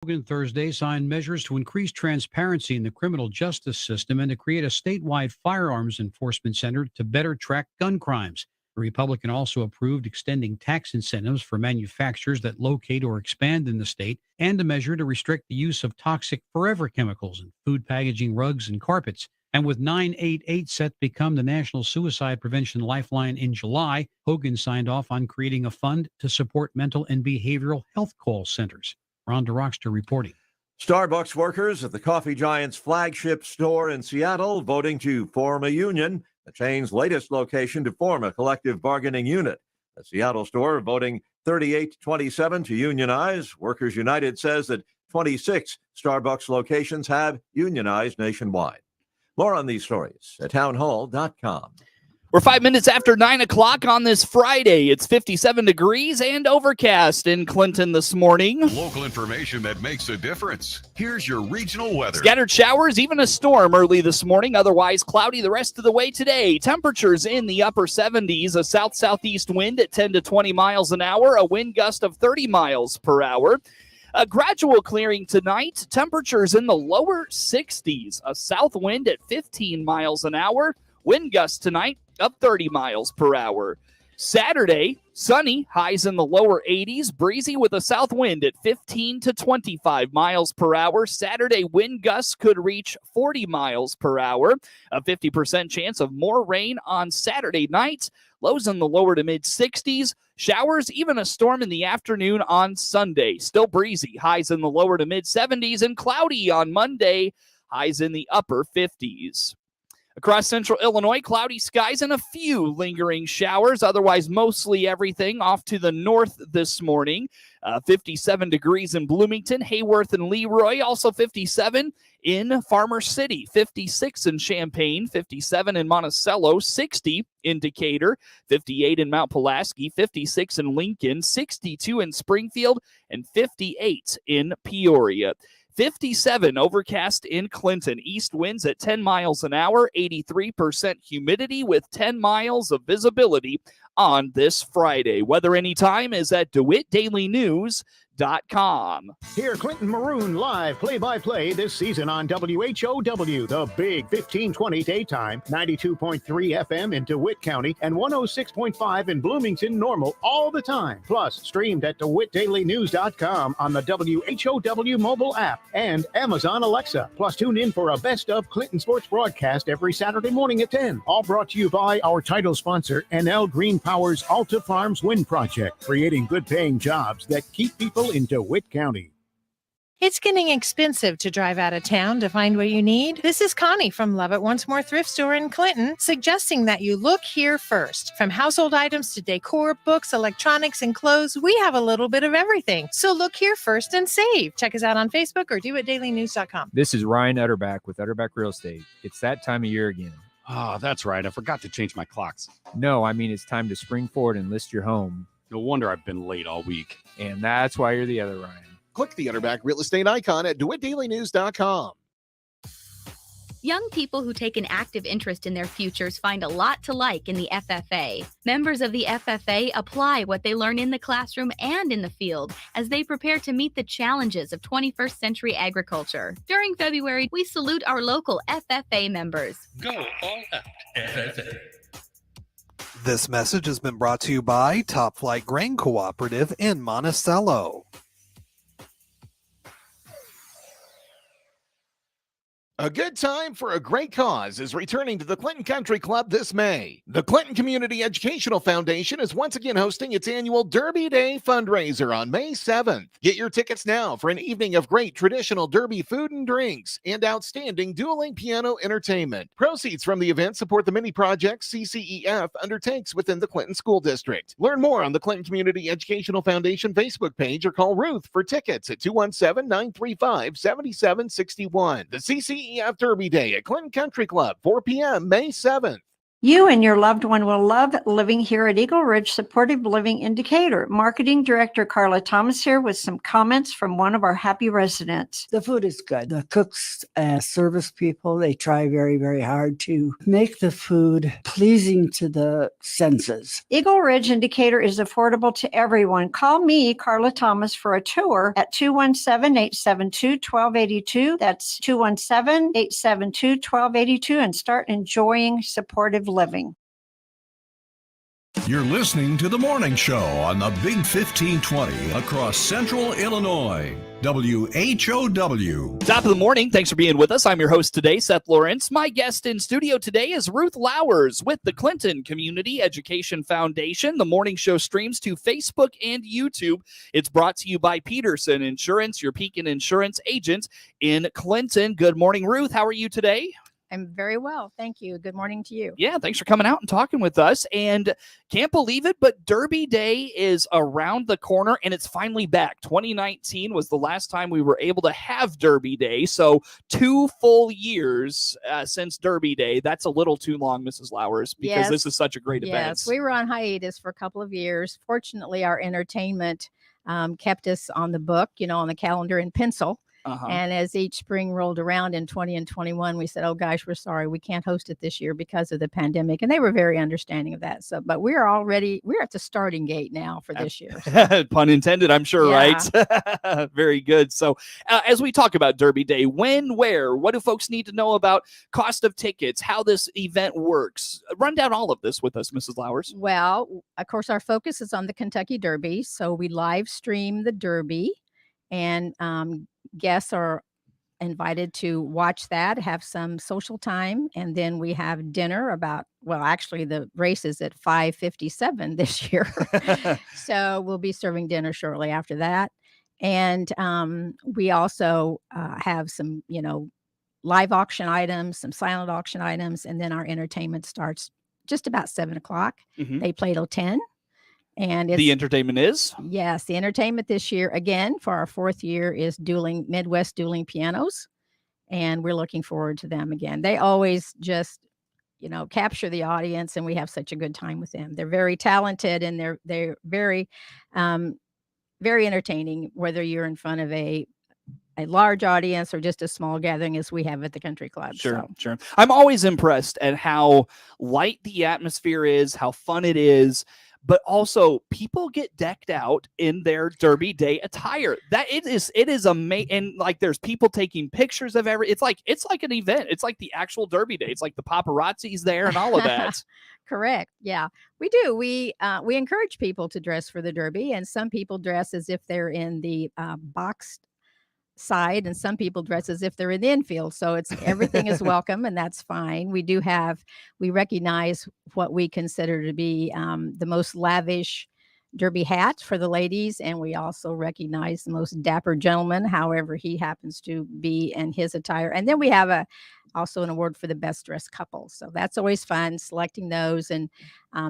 Hogan Thursday signed measures to increase transparency in the criminal justice system and to create a statewide firearms enforcement center to better track gun crimes. The Republican also approved extending tax incentives for manufacturers that locate or expand in the state and a measure to restrict the use of toxic forever chemicals in food packaging, rugs, and carpets. And with 988 set to become the National Suicide Prevention Lifeline in July, Hogan signed off on creating a fund to support mental and behavioral health call centers. Ron DeRockster reporting. Starbucks workers at the coffee giant's flagship store in Seattle voting to form a union, the chain's latest location to form a collective bargaining unit. The Seattle store voting 38-27 to unionize. Workers United says that 26 Starbucks locations have unionized nationwide. More on these stories at townhall.com. We're 5 minutes after 9 o'clock on this Friday. It's 57 degrees and overcast in Clinton this morning. Local information that makes a difference. Here's your regional weather. Scattered showers, even a storm early this morning. Otherwise cloudy the rest of the way today. Temperatures in the upper 70s. A south-southeast wind at 10 to 20 miles an hour. A wind gust of 30 miles per hour. A gradual clearing tonight. Temperatures in the lower 60s. A south wind at 15 miles an hour. Wind gusts tonight of 30 miles per hour. Saturday, sunny, highs in the lower 80s, breezy with a south wind at 15 to 25 miles per hour. Saturday, wind gusts could reach 40 miles per hour. A 50% chance of more rain on Saturday night. Lows in the lower to mid 60s. Showers, even a storm in the afternoon on Sunday. Still breezy, highs in the lower to mid 70s, and cloudy on Monday, highs in the upper 50s. Across central Illinois, cloudy skies and a few lingering showers. Otherwise, mostly everything off to the north this morning. 57 degrees in Bloomington, Hayworth, and Leroy. Also 57 in Farmer City, 56 in Champaign, 57 in Monticello, 60 in Decatur, 58 in Mount Pulaski, 56 in Lincoln, 62 in Springfield, and 58 in Peoria. 57 overcast in Clinton. East winds at 10 miles an hour, 83% humidity with 10 miles of visibility on this Friday. Weather anytime is at DeWittDailyNews.com. Hear Clinton Maroon live play-by-play this season on WHOW, the big 1520 daytime, 92.3 FM in DeWitt County and 106.5 in Bloomington Normal all the time. Plus, streamed at DeWittDailyNews.com on the WHOW mobile app and Amazon Alexa. Plus, tune in for a best of Clinton sports broadcast every Saturday morning at 10. All brought to you by our title sponsor, NL Green Power's Alta Farms Wind Project, creating good-paying jobs that keep people in DeWitt County. It's getting expensive to drive out of town to find what you need. This is Connie from Love It Once More Thrift Store in Clinton, suggesting that you look here first. From household items to decor, books, electronics, and clothes, we have a little bit of everything. So look here first and save. Check us out on Facebook or DeWittDailyNews.com. This is Ryan Utterback with Utterback Real Estate. It's that time of year again. Oh, that's right. I forgot to change my clocks. No, I mean it's time to spring forward and list your home. No wonder I've been late all week. And that's why you're the other Ryan. Click the Utterback Real Estate icon at DeWittDailyNews.com. Young people who take an active interest in their futures find a lot to like in the FFA. Members of the FFA apply what they learn in the classroom and in the field as they prepare to meet the challenges of 21st century agriculture. During February, we salute our local FFA members. Go all out, FFA. This message has been brought to you by Top Flight Grain Cooperative in Monticello. A good time for a great cause is returning to the Clinton Country Club this May. The Clinton Community Educational Foundation is once again hosting its annual Derby Day fundraiser on May 7th. Get your tickets now for an evening of great traditional Derby food and drinks and outstanding dueling piano entertainment. Proceeds from the event support the many projects CCEF undertakes within the Clinton School District. Learn more on the Clinton Community Educational Foundation Facebook page or call Ruth for tickets at 217-935-7761. The CCEF Derby Day at Clinton Country Club, 4 p.m., May 7th. You and your loved one will love living here at Eagle Ridge Supportive Living Indicator. Marketing Director Carla Thomas here with some comments from one of our happy residents. The food is good. The cooks and service people, they try very, very hard to make the food pleasing to the senses. Eagle Ridge Indicator is affordable to everyone. Call me, Carla Thomas, for a tour at 217-872-1282. That's 217-872-1282 and start enjoying supportive living. You're listening to The Morning Show on the Big 1520 across Central Illinois. WHOW. Top of the morning. Thanks for being with us. I'm your host today, Seth Lawrence. My guest in studio today is Ruth Lowers with the Clinton Community Education Foundation. The morning show streams to Facebook and YouTube. It's brought to you by Peterson Insurance, your Pekin Insurance agent in Clinton. Good morning, Ruth. How are you today? I'm very well. Thank you. Good morning to you. Yeah, thanks for coming out and talking with us. And can't believe it, but Derby Day is around the corner and it's finally back. 2019 was the last time we were able to have Derby Day. So 2 full years since Derby Day. That's a little too long, Mrs. Lowers, because this is such a great event. Yes, we were on hiatus for a couple of years. Fortunately, our entertainment kept us on the book, on the calendar in pencil. And as each spring rolled around in 20 and 21, we said, oh, gosh, we're sorry. We can't host it this year because of the pandemic. And they were very understanding of that. So, but we're at the starting gate now for this year. So. Pun intended, I'm sure, right? Very good. So as we talk about Derby Day, when, where, what do folks need to know about cost of tickets, how this event works? Run down all of this with us, Mrs. Lowers. Well, of course, our focus is on the Kentucky Derby. So we live stream the Derby. And guests are invited to watch that, have some social time, and then we have dinner actually the race is at 5:57 this year. So we'll be serving dinner shortly after that. And we also have some, live auction items, some silent auction items, and then our entertainment starts just about 7:00. They play till 10. And the entertainment is? Yes, the entertainment this year, again, for our 4th year, is Midwest Dueling Pianos. And we're looking forward to them again. They always just, capture the audience, and we have such a good time with them. They're very talented, and they're very, very entertaining, whether you're in front of a large audience or just a small gathering as we have at the country club. Sure. I'm always impressed at how light the atmosphere is, how fun it is. But also, people get decked out in their Derby Day attire. It is amazing. And there's people taking pictures of it's like an event. It's like the actual Derby Day. It's like the paparazzi's there and all of that. Correct. Yeah, we do. We encourage people to dress for the Derby, and some people dress as if they're in the boxed side, and some people dress as if they're in the infield. So everything is welcome, and that's fine. We recognize what we consider to be the most lavish Derby hat for the ladies, and we also recognize the most dapper gentleman, however he happens to be in his attire. And then we have also an award for the best dressed couple. So that's always fun, selecting those. And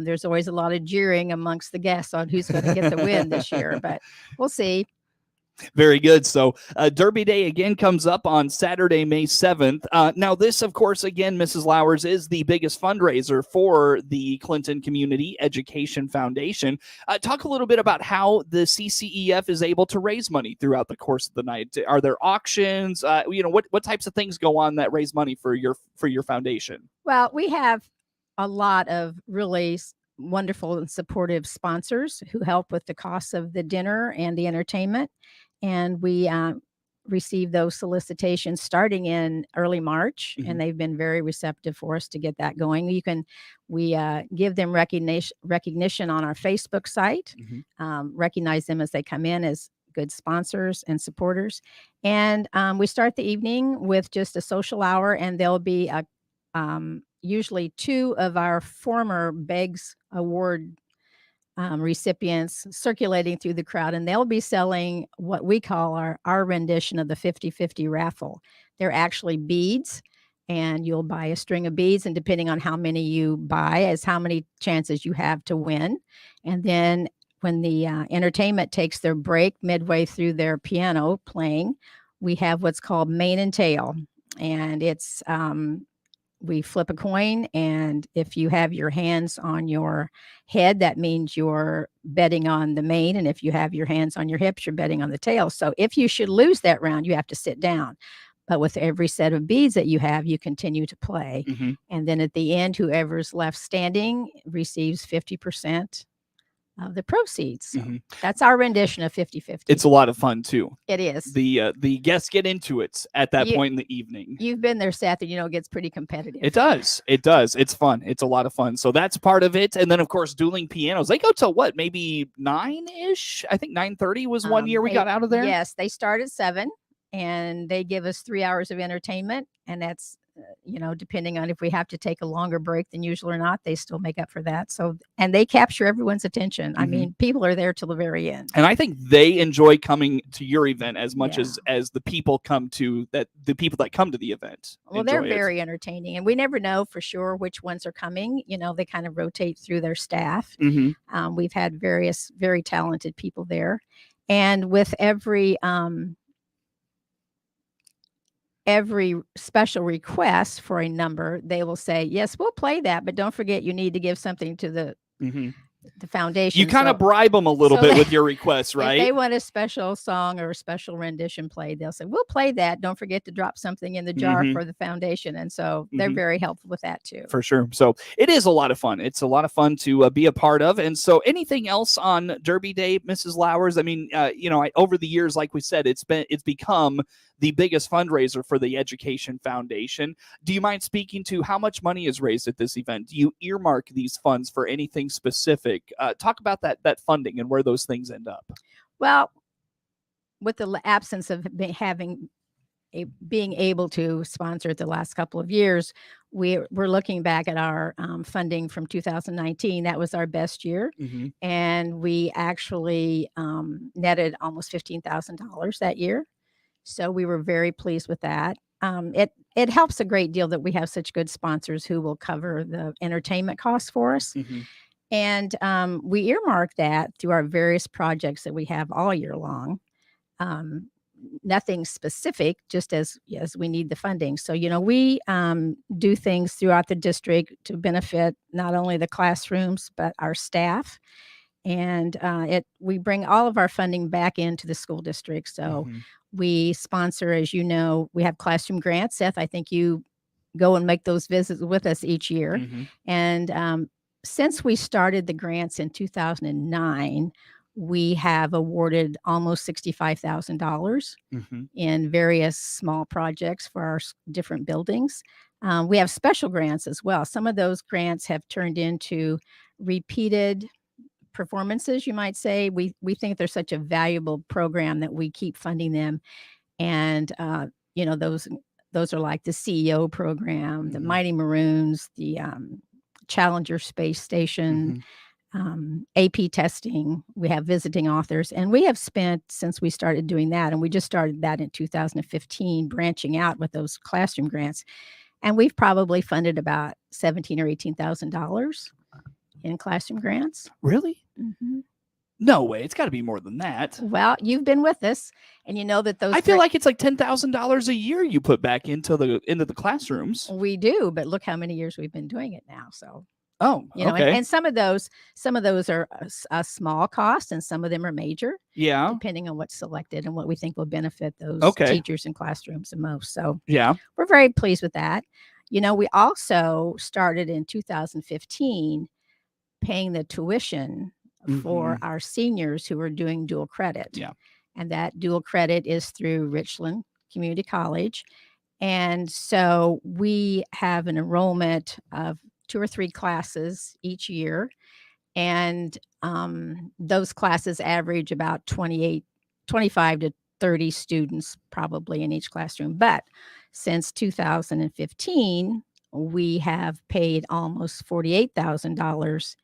there's always a lot of jeering amongst the guests on who's going to get the win this year, but we'll see. Very good. So Derby Day again comes up on Saturday, May 7th. Now this, of course, again, Mrs. Lowers, is the biggest fundraiser for the Clinton Community Education Foundation. Talk a little bit about how the CCEF is able to raise money throughout the course of the night. Are there auctions? What types of things go on that raise money for your foundation? Well, we have a lot of really wonderful and supportive sponsors who help with the costs of the dinner and the entertainment. And we receive those solicitations starting in early March, and they've been very receptive for us to get that going. We give them recognition on our Facebook site, recognize them as they come in as good sponsors and supporters. And we start the evening with just a social hour, and there'll be usually 2 of our former Beggs Award recipients circulating through the crowd, and they'll be selling what we call our rendition of the 50-50 raffle. They're actually beads, and you'll buy a string of beads, and depending on how many you buy is how many chances you have to win. And then when the entertainment takes their break midway through their piano playing, we have what's called mane and tail, and it's we flip a coin, and if you have your hands on your head, that means you're betting on the mane, and if you have your hands on your hips, you're betting on the tail. So if you should lose that round, you have to sit down. But with every set of beads that you have, you continue to play. And then at the end, whoever's left standing receives 50% of the proceeds. So that's our rendition of 50-50. It's a lot of fun too. It is. The guests get into it at that point in the evening. You've been there, Seth, and you know it gets pretty competitive. It does. It does. It's fun. It's a lot of fun. So that's part of it. And then, of course, dueling pianos. They go till what? Maybe 9-ish? I think 9:30 was one year we got out of there. Yes, they start at 7, and they give us 3 hours of entertainment. And that's, depending on if we have to take a longer break than usual or not, they still make up for that. So, and they capture everyone's attention. I mean, people are there till the very end. And I think they enjoy coming to your event as much as the people come to that. The people that come to the event. Well, they're very entertaining, and we never know for sure which ones are coming. They kind of rotate through their staff. We've had various very talented people there, and with every special request for a number, they will say, yes, we'll play that, but don't forget you need to give something to the foundation. You kind of bribe them a little bit with your requests, right? If they want a special song or a special rendition played, they'll say, we'll play that. Don't forget to drop something in the jar for the foundation. And so they're very helpful with that too. For sure. So it is a lot of fun. It's a lot of fun to be a part of. And so anything else on Derby Day, Mrs. Lowers? I mean, over the years, like we said, it's become the biggest fundraiser for the Education Foundation. Do you mind speaking to how much money is raised at this event? Do you earmark these funds for anything specific? Talk about that funding and where those things end up. Well, with the absence of being able to sponsor it the last couple of years, we're looking back at our funding from 2019. That was our best year. And we actually netted almost $15,000 that year. So we were very pleased with that. It helps a great deal that we have such good sponsors who will cover the entertainment costs for us. And we earmark that through our various projects that we have all year long. Nothing specific, just as we need the funding. So, we do things throughout the district to benefit not only the classrooms, but our staff. And we bring all of our funding back into the school district. So we sponsor, as you know, we have classroom grants. Seth, I think you go and make those visits with us each year. And since we started the grants in 2009, we have awarded almost $65,000 in various small projects for our different buildings. We have special grants as well. Some of those grants have turned into repeated performances, you might say. We think they're such a valuable program that we keep funding them. And, those are like the CEO program, the Mighty Maroons, the Challenger Space Station, AP testing. We have visiting authors, and we have spent, since we started doing that, and we just started that in 2015, branching out with those classroom grants. And we've probably funded about $17,000 or $18,000 in classroom grants. Really? No way. It's got to be more than that. Well, you've been with us, and you know that those. I feel like it's like $10,000 a year you put back into the classrooms. We do, but look how many years we've been doing it now. So. Okay. And some of those are a small cost, and some of them are major. Yeah. Depending on what's selected and what we think will benefit those teachers and classrooms the most. So we're very pleased with that. We also started in 2015 paying the tuition for our seniors who are doing dual credit. Yeah. And that dual credit is through Richland Community College. And so we have an enrollment of 2 or 3 classes each year. And those classes average about 25 to 30 students probably in each classroom. But since 2015, we have paid almost $48,000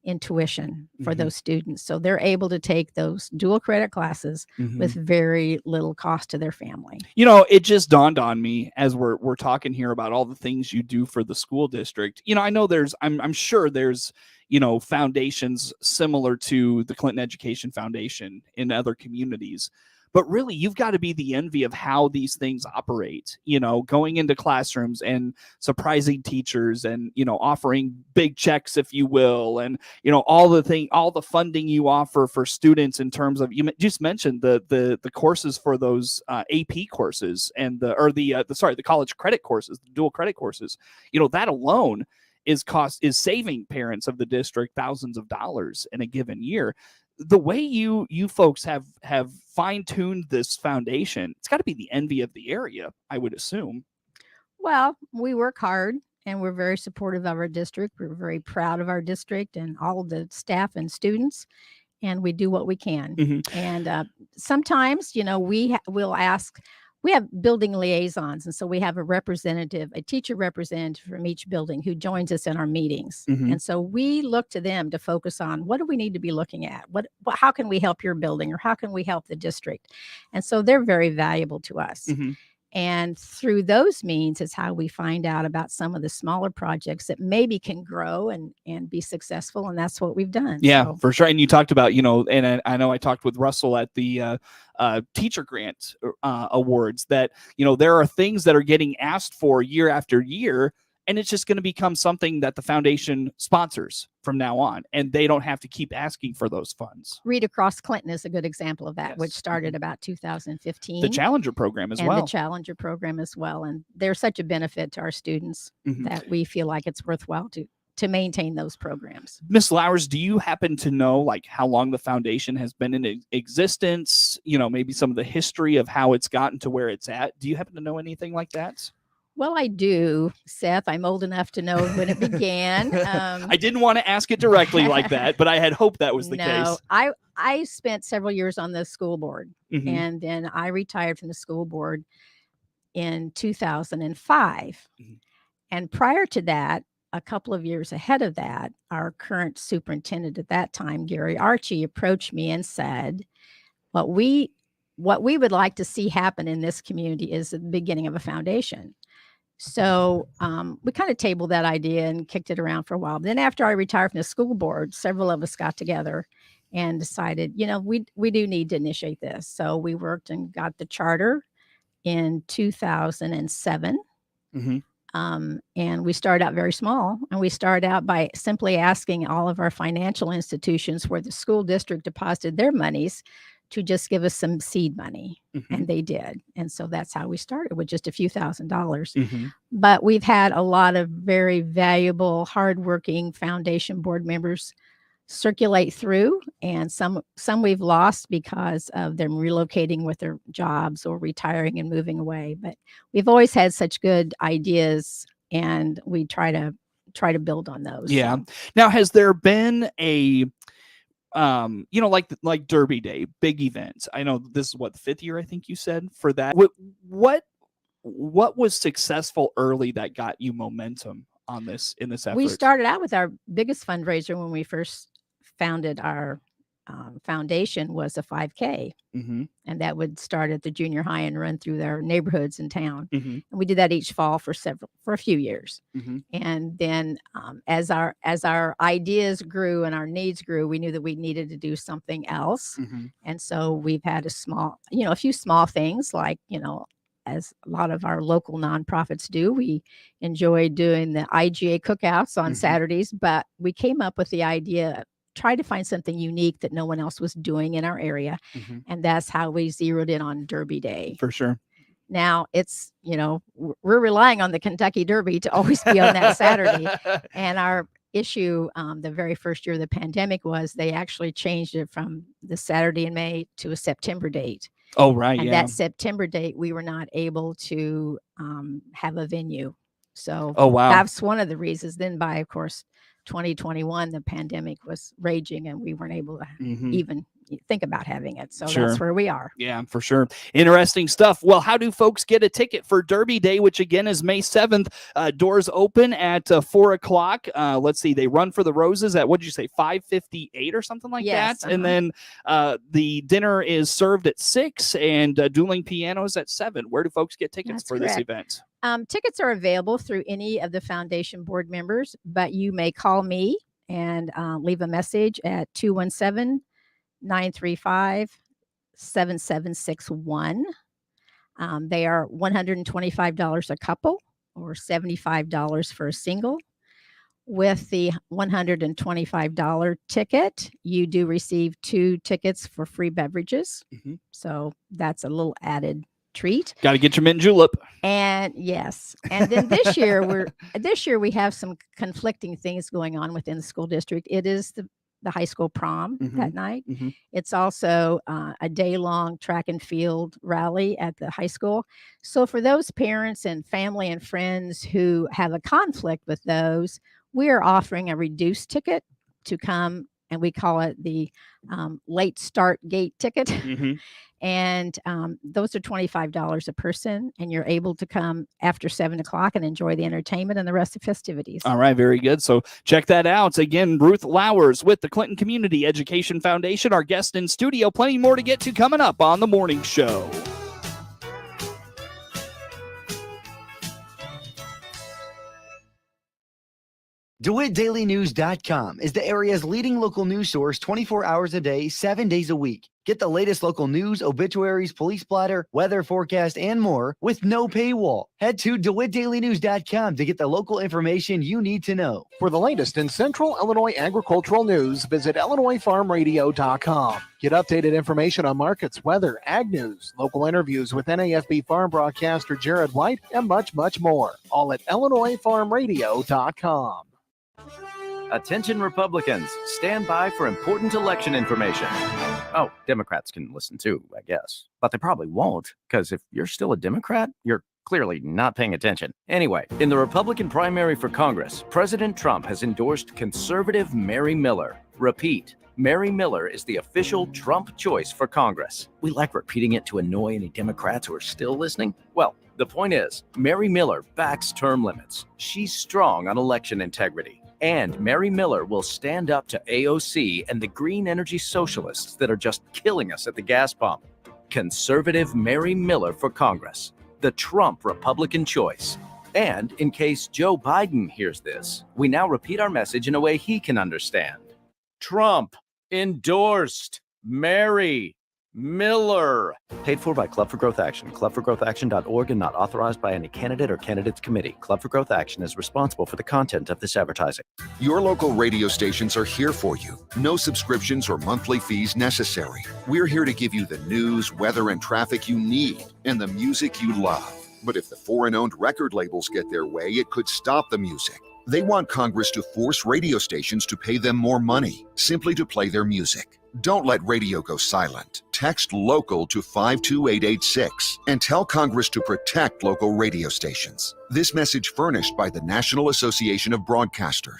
in tuition for those students. So they're able to take those dual credit classes with very little cost to their family. It just dawned on me as we're talking here about all the things you do for the school district. I know I'm sure there's, foundations similar to the Clinton Education Foundation in other communities. but really you've got to be the envy of how these things operate, going into classrooms and surprising teachers and, offering big checks, if you will. And, all the funding you offer for students in terms of, you just mentioned the courses for those AP courses and the college credit courses, the dual credit courses, that alone is saving parents of the district thousands of dollars in a given year. The way you folks have fine-tuned this foundation, it's got to be the envy of the area, I would assume. Well, we work hard and we're very supportive of our district. We're very proud of our district and all of the staff and students, and we do what we can. Mm-hmm. And sometimes, we'll ask. We have building liaisons, and so we have a teacher representative from each building who joins us in our meetings. Mm-hmm. And so we look to them to focus on what do we need to be looking at? How can we help your building, or how can we help the district? And so they're very valuable to us. Mm-hmm. And through those means is how we find out about some of the smaller projects that maybe can grow and be successful. And that's what we've done. Yeah, so. For sure. And you talked about, and I know I talked with Russell at the teacher grant awards that, there are things that are getting asked for year after year. And it's just going to become something that the foundation sponsors from now on, and they don't have to keep asking for those funds. Read Across Clinton is a good example of that, Yes. which started about 2015. The Challenger program as well. The Challenger program as well. And they're such a benefit to our students Mm-hmm. that we feel like it's worthwhile to maintain those programs. Miss Lowers, do you happen to know like how long the foundation has been in existence? Maybe some of the history of how it's gotten to where it's at. Do you happen to know anything like that? Well, I do, Seth. I'm old enough to know when it began. I didn't want to ask it directly like that, but I had hoped that was the case. I spent several years on the school board, Mm-hmm. and then I retired from the school board in 2005. Mm-hmm. And prior to that, a couple of years ahead of that, our current superintendent at that time, Gary Archie, approached me and said, what we would like to see happen in this community is the beginning of a foundation. So we kind of tabled that idea and kicked it around for a while. But then after I retired from the school board, several of us got together and decided, we do need to initiate this. So we worked and got the charter in 2007. Mm-hmm. And we started out very small. And we started out by simply asking all of our financial institutions where the school district deposited their monies to just give us some seed money. Mm-hmm. And they did. And so that's how we started, with just a few $1,000s. Mm-hmm. But we've had a lot of very valuable, hardworking foundation board members circulate through, and some we've lost because of them relocating with their jobs or retiring and moving away. But we've always had such good ideas, and we try to build on those. Yeah. So. Now, has there been a like Derby Day, big events? I know this is the 5th year, I think you said, for that. What was successful early that got you momentum on this, in this effort? We started out with our biggest fundraiser when we first founded our foundation was a 5K. Mm-hmm. And that would start at the junior high and run through their neighborhoods in town. Mm-hmm. And we did that each fall for a few years. Mm-hmm. And then as our ideas grew and our needs grew, we knew that we needed to do something else. Mm-hmm. And so we've had a few small things like, as a lot of our local nonprofits do. We enjoy doing the IGA cookouts on Mm-hmm. Saturdays, but we came up with the idea, try to find something unique that no one else was doing in our area. Mm-hmm. And that's how we zeroed in on Derby Day. For sure. Now it's, we're relying on the Kentucky Derby to always be on that Saturday. And our issue, the very first year of the pandemic, was they actually changed it from the Saturday in May to a September date. Oh, right. And yeah. that September date, we were not able to have a venue. So Oh, wow. that's one of the reasons. Then by, of course, 2021, the pandemic was raging and we weren't able to Mm-hmm. even think about having it. So Sure. that's where we are. Yeah, for sure. Interesting stuff. Well, how do folks get a ticket for Derby Day, which again is May 7th? Doors open at 4 o'clock. Let's see. They run for the roses at, what did you say, 5:58 or something like Yes, that? And then the dinner is served at 6 and dueling pianos at 7. Where do folks get tickets That's for this correct. event? Tickets are available through any of the foundation board members, but you may call me and leave a message at 217-935-6955. 7761. They are $125 a couple or $75 for a single. With the $125 ticket, you do receive 2 tickets for free beverages. So that's a little added treat. Got to get your mint julep. And yes, and then this year we have some conflicting things going on within the school district. It is the high school prom that night. It's also a day-long track and field rally at the high school. So for those parents and family and friends who have a conflict with those, we are offering a reduced ticket to come, and we call it the late start gate ticket. And those are $25 a person, and you're able to come after 7 o'clock and enjoy the entertainment and the rest of festivities. All right, very good. So check that out. Again, Ruth Lowers with the Clinton Community Education Foundation, our guest in studio. Plenty more to get to coming up on the morning show. DeWittDailyNews.com is the area's leading local news source 24 hours a day, 7 days a week. Get the latest local news, obituaries, police blotter, weather forecast, and more with no paywall. Head to DeWittDailyNews.com to get the local information you need to know. For the latest in Central Illinois agricultural news, visit IllinoisFarmRadio.com. Get updated information on markets, weather, ag news, local interviews with NAFB farm broadcaster Jared White, and much, much more. All at IllinoisFarmRadio.com. Attention Republicans, stand by for important election information. Oh, Democrats can listen too, I guess. But they probably won't, because if you're still a Democrat, you're clearly not paying attention. Anyway, in the Republican primary for Congress, President Trump has endorsed conservative Mary Miller. Repeat, Mary Miller is the official Trump choice for Congress. We like repeating it to annoy any Democrats who are still listening. Well, the point is, Mary Miller backs term limits. She's strong on election integrity. And Mary Miller will stand up to AOC and the green energy socialists that are just killing us at the gas pump. Conservative Mary Miller for Congress, the Trump Republican choice. And in case Joe Biden hears this, we now repeat our message in a way he can understand. Trump endorsed Mary Miller. Paid for by Club for Growth Action, clubforgrowthaction.org, and not authorized by any candidate or candidates committee. Club for Growth Action is responsible for the content of this advertising. Your local radio stations are here for you. No subscriptions or monthly fees necessary. We're here to give you the news, weather, and traffic you need, and the music you love. But if the foreign-owned record labels get their way, it could stop the music. They want Congress to force radio stations to pay them more money, simply to play their music. Don't let radio go silent. Text LOCAL to 52886 and tell Congress to protect local radio stations. This message furnished by the National Association of Broadcasters.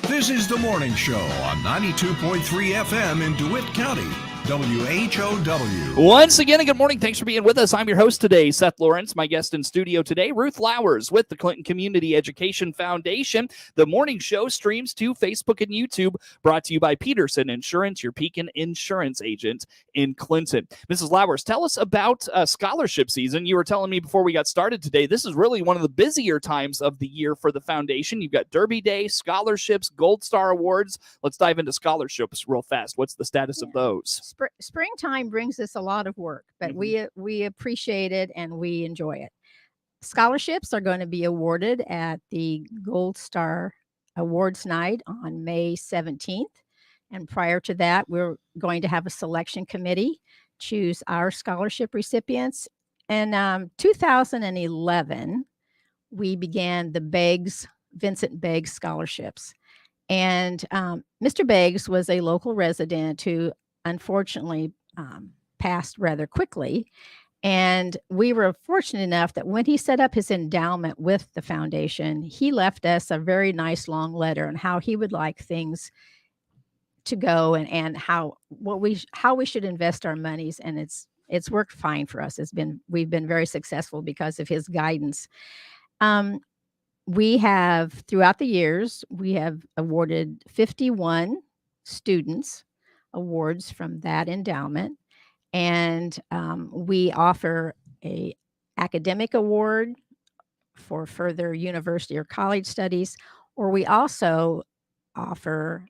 This is The Morning Show on 92.3 FM in DeWitt County, WHOW. Once again, good morning. Thanks for being with us. I'm your host today, Seth Lawrence. My guest in studio today, Ruth Lowers with the Clinton Community Education Foundation. The morning show streams to Facebook and YouTube, brought to you by Peterson Insurance, your Pekin Insurance agent in Clinton. Mrs. Lowers, tell us about scholarship season. You were telling me before we got started today, this is really one of the busier times of the year for the foundation. You've got Derby Day, scholarships, Gold Star Awards. Let's dive into scholarships real fast. What's the status of those? Springtime brings us a lot of work, but we appreciate it and we enjoy it. Scholarships are going to be awarded at the Gold Star Awards night on May 17th. And prior to that, we're going to have a selection committee choose our scholarship recipients. In 2011, we began the Vincent Beggs scholarships. And Mr. Beggs was a local resident who unfortunately passed rather quickly. And we were fortunate enough that when he set up his endowment with the foundation, he left us a very nice long letter on how he would like things to go and how we should invest our monies. And it's worked fine for us. We've been very successful because of his guidance. We have, throughout the years, we have awarded 51 students awards from that endowment. And we offer a academic award for further university or college studies, or we also offer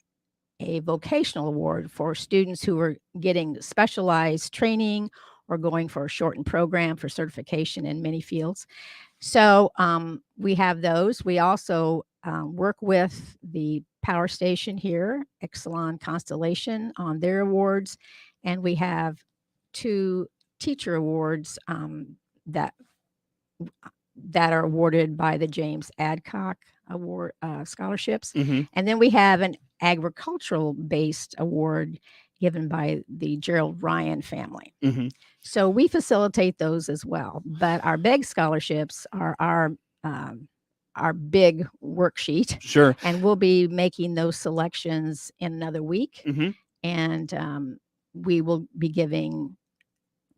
a vocational award for students who are getting specialized training or going for a shortened program for certification in many fields. So we have those. We also work with the power station here, Exelon Constellation, on their awards. And we have 2 teacher awards that are awarded by the James Adcock Award scholarships. And then we have an agricultural-based award given by the Gerald Ryan family. So we facilitate those as well. But our BEG scholarships are our big worksheet. Sure. And we'll be making those selections in another week. And we will be giving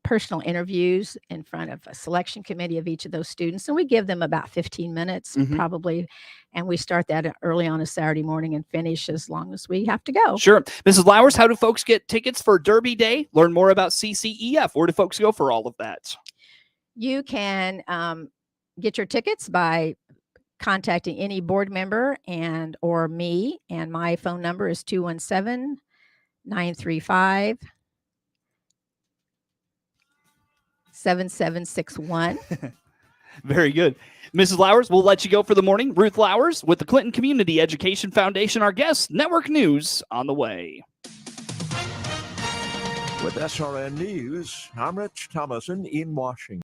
personal interviews in front of a selection committee of each of those students. And we give them about 15 minutes probably. And we start that early on a Saturday morning and finish as long as we have to go. Sure. Mrs. Lowers, how do folks get tickets for Derby Day? Learn more about CCEF. Where do folks go for all of that? You can get your tickets by contacting any board member or me. And my phone number is 217-935 7761. Very good. Mrs. Lowers, we'll let you go for the morning. Ruth Lowers with the Clinton Community Education Foundation, our guest. Network News on the way. With SRN News, I'm Rich Thomason in Washington.